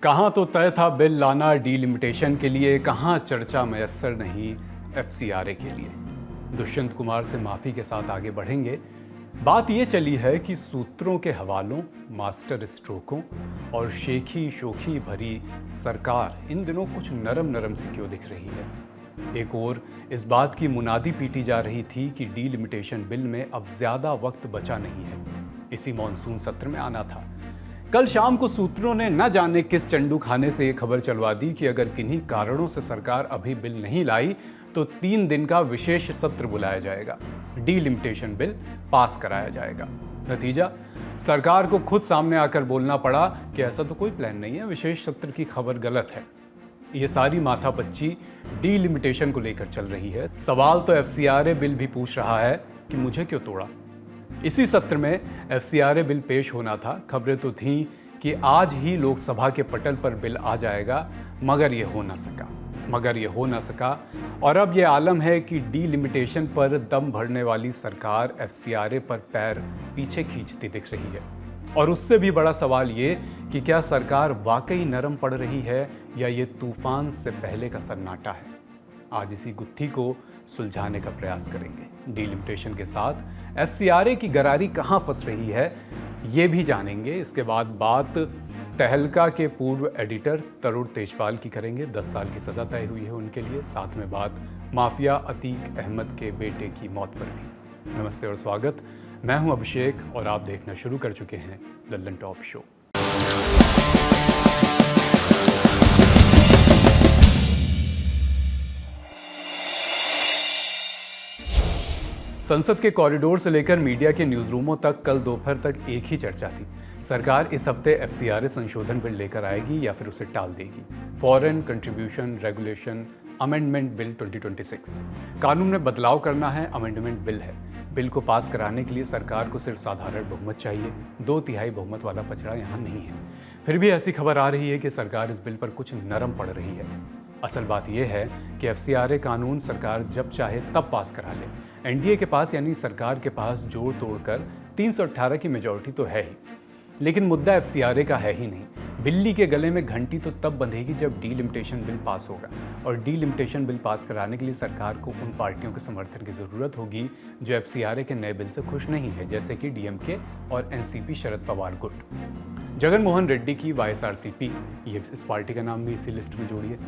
कहाँ तो तय था बिल लाना डीलिमिटेशन के लिए, कहाँ चर्चा मयस्सर नहीं एफसीआरए के लिए। दुष्यंत कुमार से माफ़ी के साथ आगे बढ़ेंगे। बात ये चली है कि सूत्रों के हवालों, मास्टर स्ट्रोकों और शेखी शोखी भरी सरकार इन दिनों कुछ नरम नरम सी क्यों दिख रही है। एक और इस बात की मुनादी पीटी जा रही थी कि डीलिमिटेशन बिल में अब ज़्यादा वक्त बचा नहीं है, इसी मॉनसून सत्र में आना था। कल शाम को सूत्रों ने न जाने किस चंडू खाने से ये खबर चलवा दी कि अगर किन्हीं कारणों से सरकार अभी बिल नहीं लाई तो 3 दिन का विशेष सत्र बुलाया जाएगा, डीलिमिटेशन बिल पास कराया जाएगा। नतीजा, सरकार को खुद सामने आकर बोलना पड़ा कि ऐसा तो कोई प्लान नहीं है, विशेष सत्र की खबर गलत है। ये सारी माथापच्ची डीलिमिटेशन को लेकर चल रही है। सवाल तो एफसीआरए बिल भी पूछ रहा है कि मुझे क्यों तोड़ा। इसी सत्र में एफसीआरए बिल पेश होना था। खबरें तो थीं कि आज ही लोकसभा के पटल पर बिल आ जाएगा, मगर ये हो ना सका। और अब ये आलम है कि डीलिमिटेशन पर दम भरने वाली सरकार एफसीआरए पर पैर पीछे खींचती दिख रही है। और उससे भी बड़ा सवाल ये कि क्या सरकार वाकई नरम पड़ रही है या ये तूफान से पहले का सन्नाटा है। आज इसी गुत्थी को सुलझाने का प्रयास करेंगे। डीलिमिटेशन के साथ एफसीआरए की गरारी कहाँ फंस रही है, ये भी जानेंगे। इसके बाद बात तहलका के पूर्व एडिटर तरुण तेजपाल की करेंगे। 10 साल की सज़ा तय हुई है उनके लिए। साथ में बात माफिया अतीक अहमद के बेटे की मौत पर भी। नमस्ते और स्वागत। मैं हूं अभिषेक और आप देखना शुरू कर चुके हैं लल्लन टॉप शो। संसद के कॉरिडोर से लेकर मीडिया के न्यूज़ रूमों तक कल दोपहर तक एक ही चर्चा थी। सरकार इस हफ्ते एफसीआरए संशोधन बिल लेकर आएगी या फिर उसे टाल देगी। Foreign contribution regulation amendment bill 2026 कानून में बदलाव करना है, अमेंडमेंट बिल है। बिल को पास कराने के लिए सरकार को सिर्फ साधारण बहुमत चाहिए। 2/3 बहुमत वाला पचड़ा यहाँ नहीं है। फिर भी ऐसी खबर आ रही है कि सरकार इस बिल पर कुछ नरम पड़ रही है। असल बात यह है कि एफसीआरए कानून सरकार जब चाहे तब पास करा ले। एनडीए के पास यानी सरकार के पास जोड़ तोड़कर 318 की मेजॉरिटी तो है ही, लेकिन मुद्दा एफसीआरए का है ही नहीं। बिल्ली के गले में घंटी तो तब बंधेगी जब डीलिमिटेशन बिल पास होगा। और डीलिमिटेशन बिल पास कराने के लिए सरकार को उन पार्टियों के समर्थन की ज़रूरत होगी जो एफसीआरए के नए बिल से खुश नहीं है, जैसे कि डीएमके और एनसीपी शरद पवार गुट। जगन मोहन रेड्डी की वाईएसआरसीपी, ये इस पार्टी का नाम भी इसी लिस्ट में जोड़िए।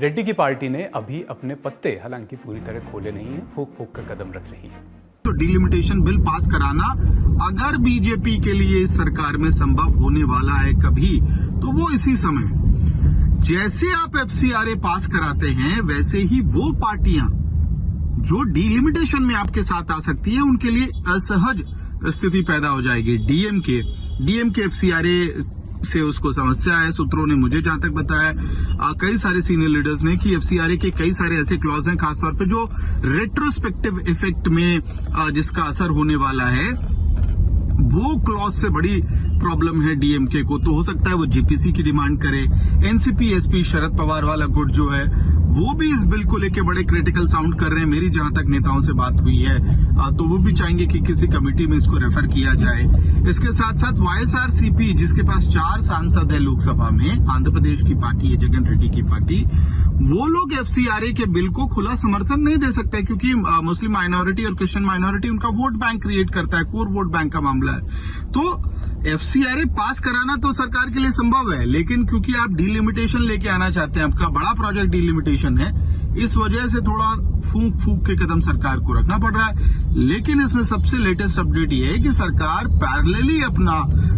रेड्डी की पार्टी ने अभी अपने पत्ते हालांकि पूरी तरह खोले नहीं हैं, फूंक फूंक कर कदम रख रही है। तो डीलिमिटेशन बिल पास कराना अगर बीजेपी के लिए इस सरकार में संभव होने वाला है कभी, तो वो इसी समय। जैसे आप एफसीआरए पास कराते हैं, वैसे ही वो पार्टियां जो डीलिमिटेशन में आपके साथ आ सकती हैं, उनके लिए असहज स्थिति पैदा हो जाएगी। डीएमके एफसीआरए से उसको समस्या है। सूत्रों ने मुझे जहां तक बताया, कई सारे सीनियर लीडर्स ने, कि एफसीआरए के कई सारे ऐसे क्लॉज हैं, खासतौर पे जो रेट्रोस्पेक्टिव इफेक्ट में जिसका असर होने वाला है, वो क्लॉज से बड़ी प्रॉब्लम है डीएमके को। तो हो सकता है वो जेपीसी की डिमांड करे। एनसीपी एसपी शरद पवार वाला गुट जो है, वो भी इस बिल को लेकर बड़े क्रिटिकल साउंड कर रहे हैं। मेरी जहां तक नेताओं से बात हुई है, तो वो भी चाहेंगे कि किसी कमेटी में इसको रेफर किया जाए। इसके साथ साथ वाईएसआरसीपी, जिसके पास 4 सांसद है लोकसभा में, आंध्र प्रदेश की पार्टी है जगन रेड्डी की पार्टी, वो लोग एफसीआरए के बिल को खुला समर्थन नहीं दे सकते, क्योंकि मुस्लिम माइनॉरिटी और क्रिश्चियन माइनॉरिटी उनका वोट बैंक क्रिएट करता है, कोर वोट बैंक का मामला है। तो एफसीआरए पास कराना तो सरकार के लिए संभव है, लेकिन क्योंकि आप डीलिमिटेशन लेके आना चाहते हैं, आपका बड़ा प्रोजेक्ट डीलिमिटेशन है, इस वजह से थोड़ा फूंक फूंक के कदम सरकार को रखना पड़ रहा है। लेकिन इसमें सबसे लेटेस्ट अपडेट ये है कि सरकार पैरेलली अपना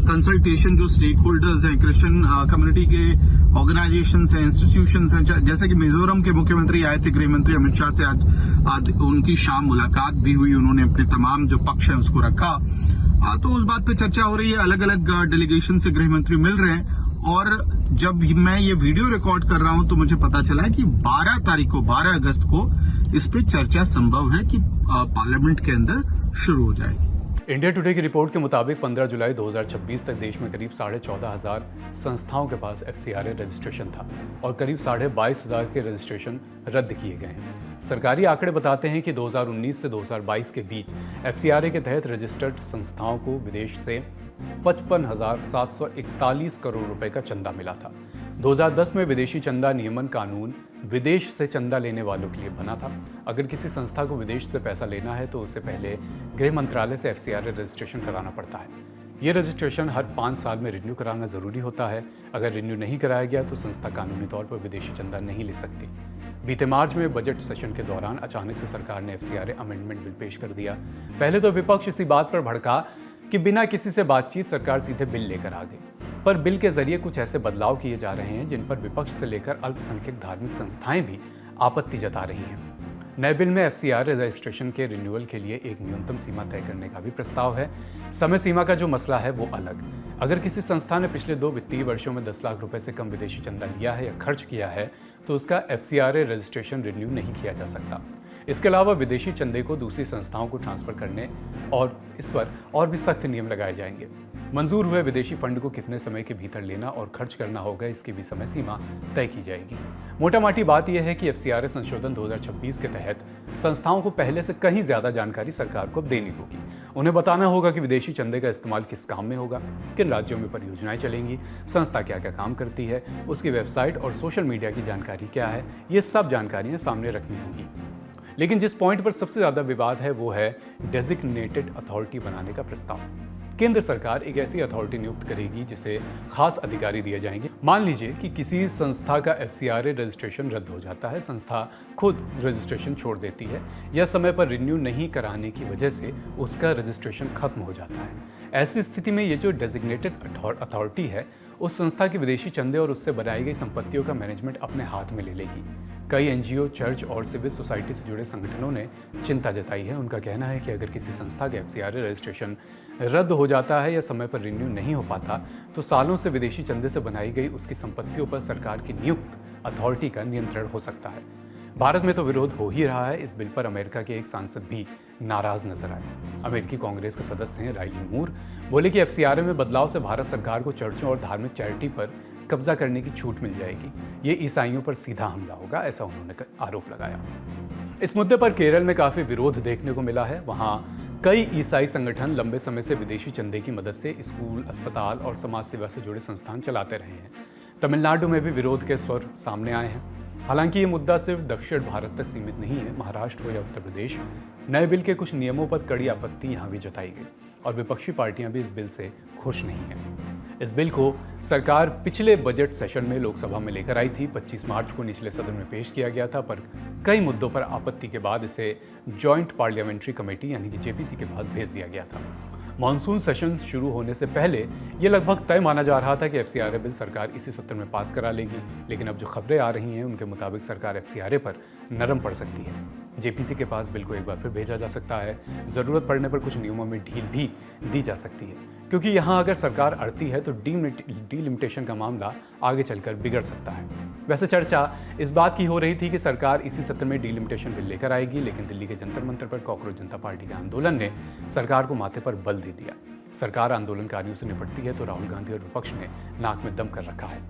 कंसल्टेशन, जो स्टेक होल्डर्स हैं, क्रिश्चियन कम्युनिटी के ऑर्गेनाइजेशंस हैं, इंस्टीट्यूशंस हैं, जैसे कि मिजोरम के मुख्यमंत्री आए थे, गृह मंत्री अमित शाह से आज उनकी शाम मुलाकात भी हुई। उन्होंने अपने तमाम जो पक्ष है उसको रखा। तो उस बात पे चर्चा हो रही है। अलग अलग डेलीगेशन से गृह मंत्री मिल रहे हैं। और जब मैं ये वीडियो रिकॉर्ड कर रहा हूं तो मुझे पता चला है कि 12 अगस्त को इस पे चर्चा संभव है कि पार्लियामेंट के अंदर शुरू हो जाएगी। इंडिया टुडे की रिपोर्ट के मुताबिक 15 जुलाई 2026 तक देश में करीब 14,500 संस्थाओं के पास एफसीआरए रजिस्ट्रेशन था और करीब 22,500 के रजिस्ट्रेशन रद्द किए गए हैं। सरकारी आंकड़े बताते हैं कि 2019 से 2022 के बीच एफसीआरए के तहत रजिस्टर्ड संस्थाओं को विदेश से 55,741 करोड़ रुपए का चंदा मिला था। 2010 में विदेशी चंदा नियमन कानून विदेश से चंदा लेने वालों के लिए बना था। अगर किसी संस्था को विदेश से पैसा लेना है तो उससे पहले गृह मंत्रालय से FCRA रजिस्ट्रेशन कराना पड़ता है। ये रजिस्ट्रेशन हर 5 साल में रिन्यू कराना ज़रूरी होता है। अगर रिन्यू नहीं कराया गया तो संस्था कानूनी तौर पर विदेशी चंदा नहीं ले सकती। बीते मार्च में बजट सेशन के दौरान अचानक से सरकार ने FCRA अमेंडमेंट बिल पेश कर दिया। पहले तो विपक्ष इसी बात पर भड़का कि बिना किसी से बातचीत सरकार सीधे बिल लेकर आ गई, पर बिल के जरिए कुछ ऐसे बदलाव किए जा रहे हैं जिन पर विपक्ष से लेकर अल्पसंख्यक धार्मिक संस्थाएं भी आपत्ति जता रही हैं। नए बिल में FCRA रजिस्ट्रेशन के रिन्यूअल के लिए एक न्यूनतम सीमा तय करने का भी प्रस्ताव है। समय सीमा का जो मसला है वो अलग। अगर किसी संस्था ने पिछले 2 वित्तीय वर्षों में 10 लाख रुपए से कम विदेशी चंदा लिया है या खर्च किया है तो उसका FCRA रजिस्ट्रेशन रिन्यू नहीं किया जा सकता। इसके अलावा विदेशी चंदे को दूसरी संस्थाओं को ट्रांसफर करने और इस पर और भी सख्त नियम लगाए जाएंगे। मंजूर हुए विदेशी फंड को कितने समय के भीतर लेना और खर्च करना होगा, इसकी भी समय सीमा तय की जाएगी। मोटा माटी बात यह है कि FCRA संशोधन 2026 के तहत संस्थाओं को पहले से कहीं ज्यादा जानकारी सरकार को देनी होगी। उन्हें बताना होगा कि विदेशी चंदे का इस्तेमाल किस काम में होगा, किन राज्यों में परियोजनाएं चलेंगी, संस्था क्या क्या काम करती है, उसकी वेबसाइट और सोशल मीडिया की जानकारी क्या है। ये सब जानकारियां सामने रखनी होंगी। लेकिन जिस पॉइंट पर सबसे ज़्यादा विवाद है वो है डेजिग्नेटेड अथॉरिटी बनाने का प्रस्ताव। केंद्र सरकार एक ऐसी अथॉरिटी नियुक्त करेगी जिसे खास अधिकारी दिए जाएंगे। मान लीजिए कि किसी संस्था का FCRA रजिस्ट्रेशन रद्द हो जाता है, संस्था खुद रजिस्ट्रेशन छोड़ देती है या समय पर रिन्यू नहीं कराने की वजह से उसका रजिस्ट्रेशन खत्म हो जाता है। ऐसी स्थिति में ये जो डेजिग्नेटेड अथॉरिटी है उस संस्था की विदेशी चंदे और उससे बनाई गई संपत्तियों का मैनेजमेंट अपने हाथ में ले लेगी। कई NGO, चर्च और सिविल सोसाइटी से जुड़े संगठनों ने चिंता जताई है। उनका कहना है कि अगर किसी संस्था के FCRA रजिस्ट्रेशन रद्द हो जाता है या समय पर रिन्यू नहीं हो पाता तो सालों से विदेशी चंदे से बनाई गई उसकी संपत्तियों पर सरकार की नियुक्त अथॉरिटी का नियंत्रण हो सकता है। भारत में तो विरोध हो ही रहा है। इस बिल पर अमेरिका के एक सांसद भी नाराज नजर आए। अमेरिकी कांग्रेस के सदस्य हैं राइली मूर, बोले कि FCRA में बदलाव से भारत सरकार को चर्चों और धार्मिक चैरिटी पर कब्जा करने की छूट मिल जाएगी। ये ईसाइयों पर सीधा हमला होगा, ऐसा उन्होंने आरोप लगाया। इस मुद्दे पर केरल में काफी विरोध देखने को मिला है। वहां कई ईसाई संगठन लंबे समय से विदेशी चंदे की मदद से स्कूल, अस्पताल और समाज सेवा से जुड़े संस्थान चलाते रहे हैं। तमिलनाडु में भी विरोध के स्वर सामने आए हैं। हालांकि ये मुद्दा सिर्फ दक्षिण भारत तक सीमित नहीं है। महाराष्ट्र हो या उत्तर प्रदेश, नए बिल के कुछ नियमों पर कड़ी आपत्ति यहाँ भी जताई गई और विपक्षी पार्टियां भी इस बिल से खुश नहीं हैं। इस बिल को सरकार पिछले बजट सेशन में लोकसभा में लेकर आई थी। 25 मार्च को निचले सदन में पेश किया गया था, पर कई मुद्दों पर आपत्ति के बाद इसे जॉइंट पार्लियामेंट्री कमेटी यानी कि JPC के पास भेज दिया गया था। मॉनसून सेशन शुरू होने से पहले ये लगभग तय माना जा रहा था कि FCRA बिल सरकार इसी सत्र में पास करा लेगी, लेकिन अब जो खबरें आ रही हैं उनके मुताबिक सरकार FCRA पर नरम पड़ सकती है। JPC के पास बिल को एक बार फिर भेजा जा सकता है। ज़रूरत पड़ने पर कुछ नियमों में ढील भी दी जा सकती है, क्योंकि यहाँ अगर सरकार अड़ती है तो डीलिमिटेशन का मामला आगे चलकर बिगड़ सकता है। वैसे चर्चा इस बात की हो रही थी कि सरकार इसी सत्र में डीलिमिटेशन बिल लेकर आएगी, लेकिन दिल्ली के जंतर मंतर पर कॉकरोच जनता पार्टी के आंदोलन ने सरकार को माथे पर बल दे दिया। सरकार आंदोलनकारियों से निपटती है तो राहुल गांधी और विपक्ष ने नाक में दम कर रखा है।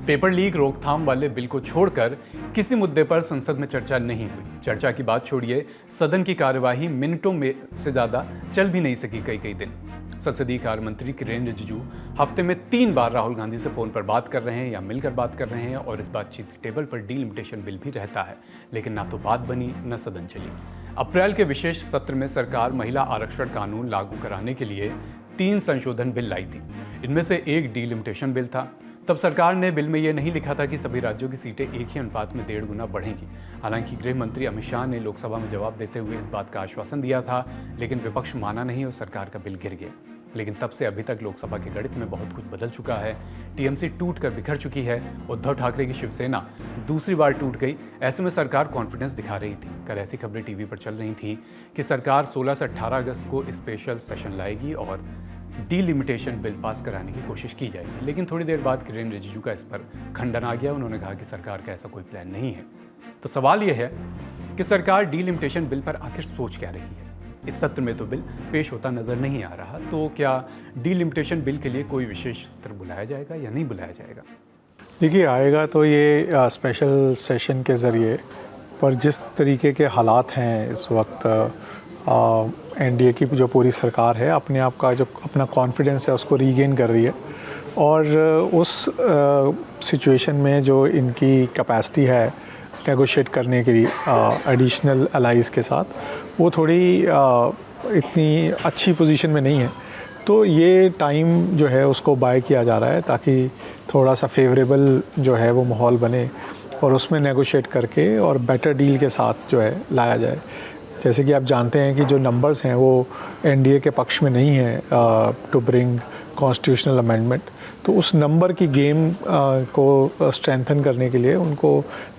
पेपर लीक रोकथाम वाले बिल को छोड़कर किसी मुद्दे पर संसद में चर्चा नहीं हुई। चर्चा की बात छोड़िए, सदन की कार्यवाही मिनटों में से ज़्यादा चल भी नहीं सकी कई दिन। संसदीय कार्य मंत्री किरेन रिजिजू हफ्ते में 3 बार राहुल गांधी से फ़ोन पर बात कर रहे हैं या मिलकर बात कर रहे हैं और इस बातचीत के टेबल पर डीलिमिटेशन बिल भी रहता है, लेकिन ना तो बात बनी न सदन चली। अप्रैल के विशेष सत्र में सरकार महिला आरक्षण कानून लागू कराने के लिए 3 संशोधन बिल लाई थी। इनमें से एक डीलिमिटेशन बिल था। तब सरकार ने बिल में यह नहीं लिखा था कि सभी राज्यों की सीटें एक ही अनुपात में 1.5 गुना बढ़ेंगी। हालांकि गृह मंत्री अमित शाह ने लोकसभा में जवाब देते हुए इस बात का आश्वासन दिया था, लेकिन विपक्ष माना नहीं और सरकार का बिल गिर गया। लेकिन तब से अभी तक लोकसभा के गणित में बहुत कुछ बदल चुका है। TMC टूट कर बिखर चुकी है। उद्धव ठाकरे की शिवसेना दूसरी बार टूट गई। ऐसे में सरकार कॉन्फिडेंस दिखा रही थी। कल ऐसी खबरें टीवी पर चल रही थी कि सरकार 16 से 18 अगस्त को स्पेशल सेशन लाएगी और डीलिमिटेशन बिल पास कराने की कोशिश की जाएगी। लेकिन थोड़ी देर बाद किरेन रिजिजू का इस पर खंडन आ गया। उन्होंने कहा कि सरकार का ऐसा कोई प्लान नहीं है। तो सवाल यह है कि सरकार डीलिमिटेशन बिल पर आखिर सोच क्या रही है। इस सत्र में तो बिल पेश होता नजर नहीं आ रहा, तो क्या डीलिमिटेशन बिल के लिए कोई विशेष सत्र बुलाया जाएगा या नहीं बुलाया जाएगा? देखिए, आएगा तो ये स्पेशल सेशन के ज़रिए, पर जिस तरीके के हालात हैं इस वक्त, NDA की जो पूरी सरकार है अपने आप का जो अपना कॉन्फिडेंस है उसको रीगेन कर रही है। और उस सिचुएशन में जो इनकी कैपेसिटी है नेगोशिएट करने के लिए एडिशनल अलाइज के साथ, वो थोड़ी इतनी अच्छी पोजीशन में नहीं है। तो ये टाइम जो है उसको बाय किया जा रहा है ताकि थोड़ा सा फेवरेबल जो है वो माहौल बने और उसमें नेगोशिएट करके और बेटर डील के साथ जो है लाया जाए। जैसे कि आप जानते हैं कि जो नंबर्स हैं वो एनडीए के पक्ष में नहीं है टू ब्रिंग कॉन्स्टिट्यूशनल अमेंडमेंट। तो उस नंबर की गेम को स्ट्रेंथन करने के लिए उनको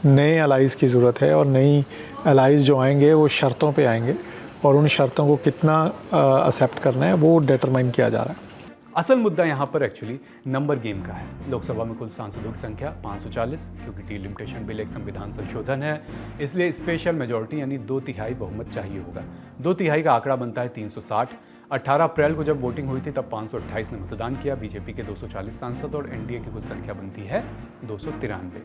नए अलाइज़ की ज़रूरत है और नई अलाइज़ जो आएंगे वो शर्तों पे आएंगे और उन शर्तों को कितना एक्सेप्ट करना है वो डिटरमाइन किया जा रहा है। असल मुद्दा यहाँ पर एक्चुअली नंबर गेम का है। लोकसभा में कुल सांसदों की संख्या 540, क्योंकि डीलिमिटेशन बिल एक संविधान संशोधन है, इसलिए स्पेशल मेजॉरिटी यानी 2/3 बहुमत चाहिए होगा। 2/3 का आंकड़ा बनता है 360। 18 अप्रैल को जब वोटिंग हुई थी तब 528 ने मतदान किया। बीजेपी के 240 सांसद और एनडीए की कुल संख्या बनती है 293।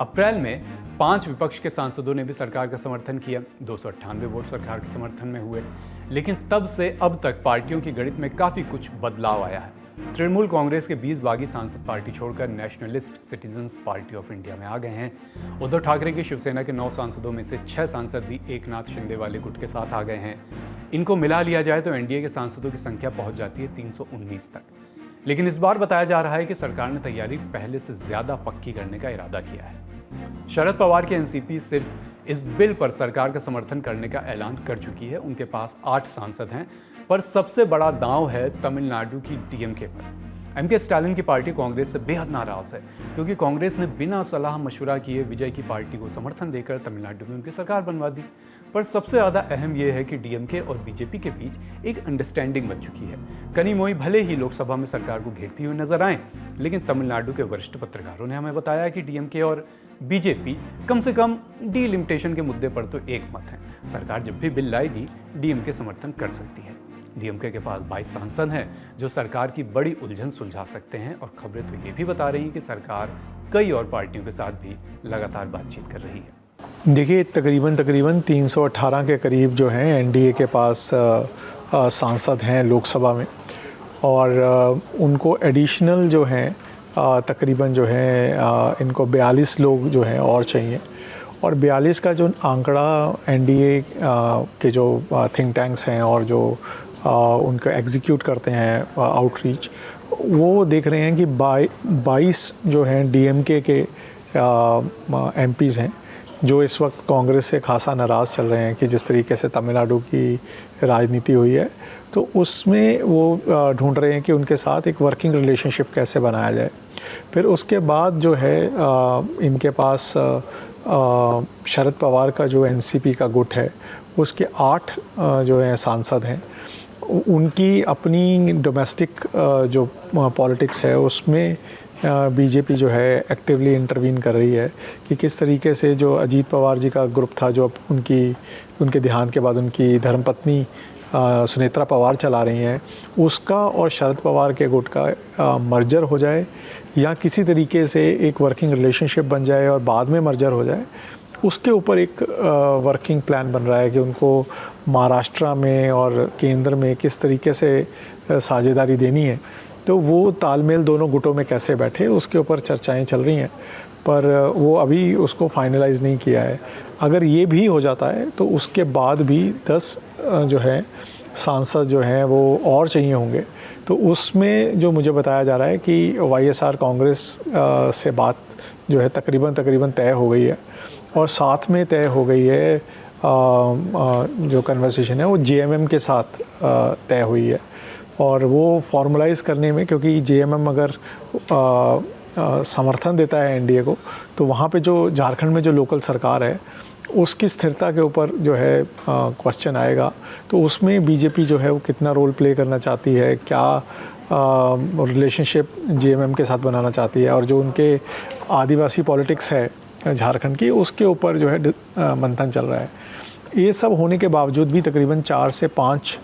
अप्रैल में 5 विपक्ष के सांसदों ने भी सरकार का समर्थन किया। 298 वोट सरकार के समर्थन में हुए। लेकिन तब से अब तक पार्टियों की गणित में काफ़ी कुछ बदलाव आया है। तृणमूल कांग्रेस के 20 बागी सांसद पार्टी छोड़कर nationalist citizens party of India में आ गए हैं। उद्धव ठाकरे की शिवसेना के 9 सांसदों में से 6 सांसद भी एकनाथ शिंदे वाले गुट के साथ आ गए हैं। इनको मिला लिया जाए तो एनडीए के सांसदों की संख्या पहुंच जाती है 319 तक। लेकिन इस बार बताया जा रहा है कि सरकार ने तैयारी पहले से ज़्यादा पक्की करने का इरादा किया है। शरद पवार की एनसीपी सिर्फ इस बिल पर सरकार का समर्थन करने का ऐलान कर चुकी है। उनके पास 8 सांसद हैं, पर सबसे बड़ा दांव है तमिलनाडु की डीएमके पर। एमके स्टालिन की पार्टी कांग्रेस से बेहद नाराज है, क्योंकि कांग्रेस ने बिना सलाह मशवरा किए विजय की पार्टी को समर्थन देकर तमिलनाडु में उनकी सरकार बनवा दी। पर सबसे ज़्यादा अहम यह है कि डीएमके और बीजेपी के बीच एक अंडरस्टैंडिंग बन चुकी है। कनिमोई भले ही लोकसभा में सरकार को घेरती हुई नजर आए, लेकिन तमिलनाडु के वरिष्ठ पत्रकारों ने हमें बताया कि डीएमके और बीजेपी कम से कम डीलिमिटेशन के मुद्दे पर तो एक मत है। सरकार जब भी बिल लाएगी डीएमके समर्थन कर सकती है। डीएमके के पास 22 सांसद हैं जो सरकार की बड़ी उलझन सुलझा सकते हैं, और खबरें तो ये भी बता रही हैं कि सरकार कई और पार्टियों के साथ भी लगातार बातचीत कर रही है। देखिए, तकरीबन 318 के करीब जो हैं एनडीए के पास सांसद हैं लोकसभा में, और उनको एडिशनल जो हैं तकरीबन जो है इनको 42 लोग जो हैं और चाहिए। और 42 का जो आंकड़ा एनडीए के जो थिंक टैंक्स हैं और जो उनका एग्जीक्यूट करते हैं आउटरीच, वो देख रहे हैं कि 22 जो हैं डीएमके के एमपीज़ हैं जो इस वक्त कांग्रेस से खासा नाराज़ चल रहे हैं कि जिस तरीके से तमिलनाडु की राजनीति हुई है, तो उसमें वो ढूंढ रहे हैं कि उनके साथ एक वर्किंग रिलेशनशिप कैसे बनाया जाए। फिर उसके बाद जो है इनके पास शरद पवार का जो एनसीपी का गुट है उसके 8 जो है सांसद हैं। उनकी अपनी डोमेस्टिक जो पॉलिटिक्स है उसमें बीजेपी जो है एक्टिवली इंटरवीन कर रही है कि किस तरीके से जो अजीत पवार जी का ग्रुप था, जो उनके देहांत के बाद उनकी धर्मपत्नी सुनेत्रा पवार चला रही हैं, उसका और शरद पवार के गुट का मर्जर हो जाए या किसी तरीके से एक वर्किंग रिलेशनशिप बन जाए और बाद में मर्जर हो जाए। उसके ऊपर एक वर्किंग प्लान बन रहा है कि उनको महाराष्ट्र में और केंद्र में किस तरीके से साझेदारी देनी है। तो वो तालमेल दोनों गुटों में कैसे बैठे, उसके ऊपर चर्चाएं चल रही हैं, पर वो अभी उसको फाइनलाइज नहीं किया है। अगर ये भी हो जाता है तो उसके बाद भी 10 जो है सांसद जो हैं वो और चाहिए होंगे। तो उसमें जो मुझे बताया जा रहा है कि वाईएसआर कांग्रेस से बात जो है तकरीबन तय हो गई है, और साथ में तय हो गई है जो कन्वर्सेशन है वो जेएमएम के साथ तय हुई है। और वो फॉर्मलाइज़ करने में, क्योंकि जेएमएम अगर समर्थन देता है एनडीए को, तो वहाँ पे जो झारखंड में जो लोकल सरकार है उसकी स्थिरता के ऊपर जो है क्वेश्चन आएगा। तो उसमें बीजेपी जो है वो कितना रोल प्ले करना चाहती है, क्या रिलेशनशिप जेएमएम के साथ बनाना चाहती है, और जो उनके आदिवासी पॉलिटिक्स है झारखंड की, उसके ऊपर जो है मंथन चल रहा है। ये सब होने के बावजूद भी तकरीबन 4 से 5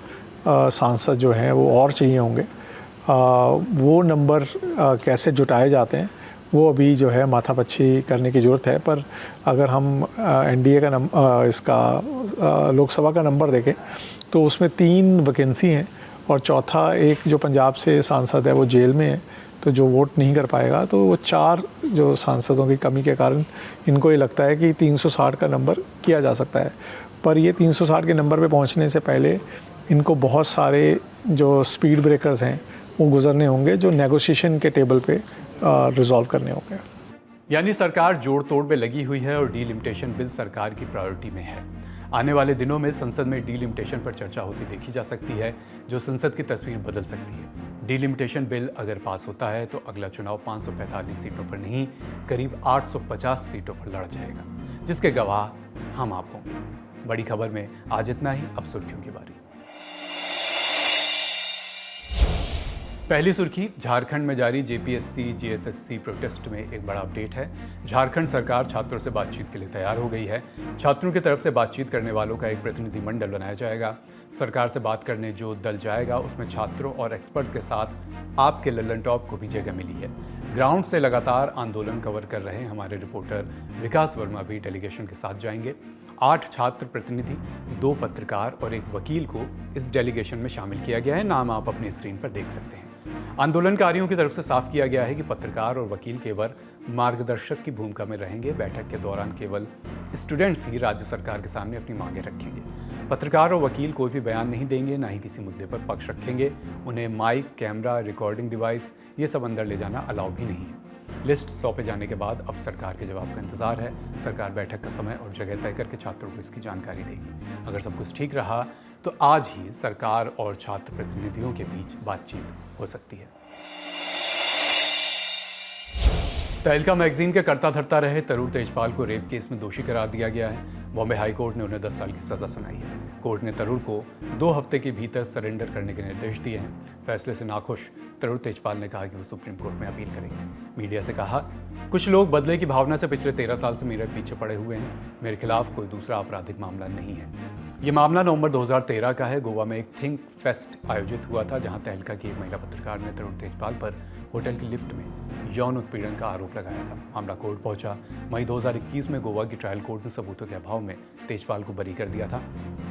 सांसद जो हैं वो और चाहिए होंगे। वो नंबर कैसे जुटाए जाते हैं वो अभी जो है माथापच्ची करने की ज़रूरत है। पर अगर हम एनडीए का इसका लोकसभा का नंबर देखें तो उसमें 3 वैकेंसी हैं, और चौथा एक जो पंजाब से सांसद है वो जेल में है, तो जो वोट नहीं कर पाएगा, तो वो 4 जो सांसदों की कमी के कारण इनको ये लगता है कि 360 का नंबर किया जा सकता है। पर ये 360 के नंबर पे पहुंचने से पहले इनको बहुत सारे जो स्पीड ब्रेकर्स हैं वो गुजरने होंगे, जो नेगोशिएशन के टेबल पे रिजॉल्व करने होंगे। यानी सरकार जोड़ तोड़ में लगी हुई है और डीलिमिटेशन बिल सरकार की प्रायोरिटी में है। आने वाले दिनों में संसद में डीलिमिटेशन पर चर्चा होती देखी जा सकती है, जो संसद की तस्वीर बदल सकती है। डीलिमिटेशन बिल अगर पास होता है तो अगला चुनाव 545 सीटों पर नहीं, करीब 850 सीटों पर लड़ा जाएगा, जिसके गवाह हम आप होंगे। बड़ी खबर में आज इतना ही। अब सुर्खियों की बारी। पहली सुर्खी, झारखंड में जारी जेपीएससी जेएसएससी प्रोटेस्ट में एक बड़ा अपडेट है। झारखंड सरकार छात्रों से बातचीत के लिए तैयार हो गई है। छात्रों की तरफ से बातचीत करने वालों का एक प्रतिनिधिमंडल बनाया जाएगा। सरकार से बात करने जो दल जाएगा उसमें छात्रों और एक्सपर्ट्स के साथ आपके लल्लन टॉप को भी जगह मिली है। ग्राउंड से लगातार आंदोलन कवर कर रहे हमारे रिपोर्टर विकास वर्मा भी डेलीगेशन के साथ जाएंगे। 8 छात्र प्रतिनिधि, 2 पत्रकार और 1 वकील को इस डेलीगेशन में शामिल किया गया है। नाम आप अपनी स्क्रीन पर देख सकते हैं। आंदोलनकारियों की तरफ से साफ किया गया है कि पत्रकार और वकील केवल मार्गदर्शक की भूमिका में रहेंगे। बैठक के दौरान केवल स्टूडेंट्स ही राज्य सरकार के सामने अपनी मांगें रखेंगे। पत्रकार और वकील कोई भी बयान नहीं देंगे, ना ही किसी मुद्दे पर पक्ष रखेंगे। उन्हें माइक, कैमरा, रिकॉर्डिंग डिवाइस ये सब अंदर ले जाना अलाउ भी नहीं है। लिस्ट सौंपे जाने के बाद अब सरकार के जवाब का इंतजार है। सरकार बैठक का समय और जगह तय करके छात्रों को इसकी जानकारी देगी। अगर सब कुछ ठीक रहा तो आज ही सरकार और छात्र प्रतिनिधियों के बीच बातचीत हो सकती है। तहलका मैगजीन के करता धरता रहे तरूर तेजपाल को रेप केस में दोषी करार दिया गया है। बॉम्बे हाई कोर्ट ने उन्हें 10 साल की सजा सुनाई है। कोर्ट ने तरूर को 2 हफ्ते के भीतर सरेंडर करने के निर्देश दिए हैं। फैसले से नाखुश तरूर तेजपाल ने कहा कि वो सुप्रीम कोर्ट में अपील करेंगे। मीडिया से कहा, कुछ लोग बदले की भावना से पिछले 13 साल से मेरे पीछे पड़े हुए हैं। मेरे खिलाफ कोई दूसरा आपराधिक मामला नहीं है। ये मामला नवंबर 2013 का है। गोवा में एक थिंक फेस्ट आयोजित हुआ था, जहां तहलका की एक महिला पत्रकार ने तरूर तेजपाल पर होटल की लिफ्ट में यौन उत्पीड़न का आरोप लगाया था। मामला कोर्ट पहुंचा। मई 2021 में गोवा की ट्रायल कोर्ट ने सबूतों के अभाव में तेजपाल को बरी कर दिया था।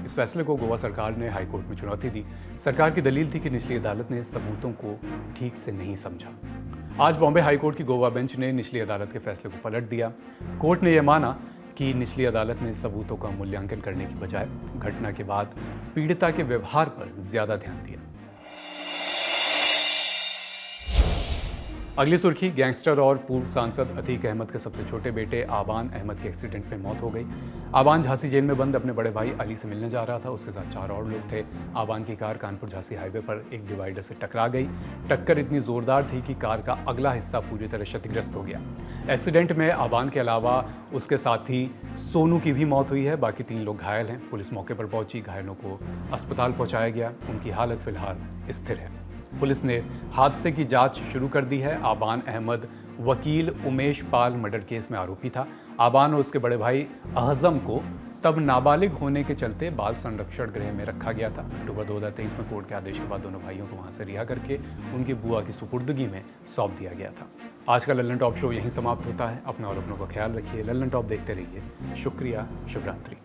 इस फैसले को गोवा सरकार ने हाई कोर्ट में चुनौती दी। सरकार की दलील थी कि निचली अदालत ने सबूतों को ठीक से नहीं समझा। आज बॉम्बे हाई कोर्ट की गोवा बेंच ने निचली अदालत के फैसले को पलट दिया। कोर्ट ने यह माना कि निचली अदालत ने सबूतों का मूल्यांकन करने की बजाय घटना के बाद पीड़िता के व्यवहार पर ज्यादा ध्यान दिया। अगली सुर्खी, गैंगस्टर और पूर्व सांसद अतीक अहमद के सबसे छोटे बेटे आबान अहमद के एक्सीडेंट में मौत हो गई। आबान झांसी जेल में बंद अपने बड़े भाई अली से मिलने जा रहा था। उसके साथ 4 और लोग थे। आबान की कार कानपुर झांसी हाईवे पर एक डिवाइडर से टकरा गई। टक्कर इतनी जोरदार थी कि कार का अगला हिस्सा पूरी तरह क्षतिग्रस्त हो गया। एक्सीडेंट में आबान के अलावा उसके साथी सोनू की भी मौत हुई है। बाकी 3 लोग घायल हैं। पुलिस मौके पर पहुंची, घायलों को अस्पताल पहुंचाया गया। उनकी हालत फिलहाल स्थिर है। पुलिस ने हादसे की जांच शुरू कर दी है। आबान अहमद वकील उमेश पाल मर्डर केस में आरोपी था। आबान और उसके बड़े भाई अहजम को तब नाबालिग होने के चलते बाल संरक्षण गृह में रखा गया था। अक्टूबर 2023 में कोर्ट के आदेश के बाद दोनों भाइयों को वहां से रिहा करके उनकी बुआ की सुपुर्दगी में सौंप दिया गया था। आज का लल्लन टॉप शो यहीं समाप्त होता है। अपना और अपनों का ख्याल रखिए। लल्लन टॉप देखते रहिए। शुक्रिया। शुभ रात्रि।